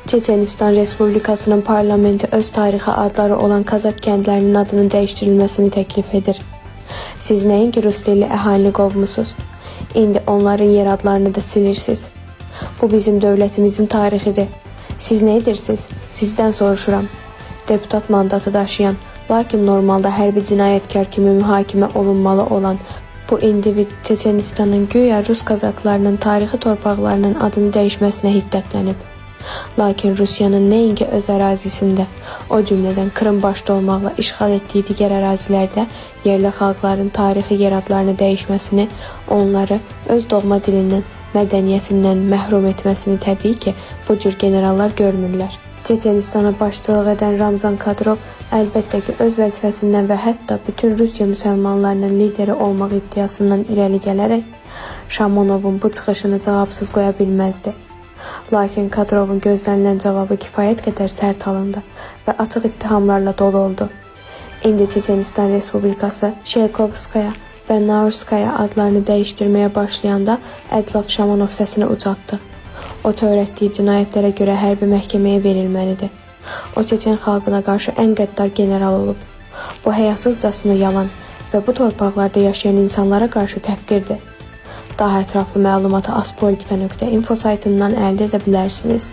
Çeçenistan Respublikasının parlamenti öz tarixi adları olan Kazak kəndlərinin adının dəyişdirilməsini təklif edir. Siz nəinki rus dilli əhalini qovmusunuz, indi onların yer adlarını da silirsiniz. Bu bizim dövlətimizin tarixidir. Siz nə edirsiniz? Sizdən soruşuram. Deputat mandatı daşıyan, lakin normalda hərbi cinayətkar kimi mühakimə olunmalı olan bu individ Çeçenistanın güya Rus Kazaklarının tarixi torpaqlarının adını dəyişməsinə hiddətlənib. Lakin Rusiyanın nəinki öz ərazisində, o cümlədən Krım başda olmaqla işğal etdiyi digər ərazilərdə yerli xalqların tarixi yer adlarını dəyişməsini, onları öz doğma dilindən, mədəniyyətindən məhrum etməsini təbii ki, bu cür generallar görmürlər. Çeçenistana başçılıq edən Ramzan Kadyrov əlbəttə ki, öz vəzifəsindən və hətta bütün Rusiya müsəlmanlarının lideri olmaq iddiasından irəli gələrək Şamonovun bu çıxışını cavabsız qoya bilməzdi. Lakin Kadyrovun gözlənilən cavabı kifayət qədər sərt alındı və açıq ittihamlarla dolu oldu. İndi Çeçenistan Respublikası Şeykovskaya və Naurskaya adlarını dəyişdirməyə başlayanda Ədlaf Şamonov səsini ucaltdı. O törətdiyi cinayətlərə görə hərbi məhkəməyə verilməlidir. O Çeçen xalqına qarşı ən qəddar general olub. Bu həyasızcasına yalan və bu torpaqlarda yaşayan insanlara qarşı təhqirdir. Daha ətraflı məlumatı aspolitika.info saytından əldə edə bilərsiniz.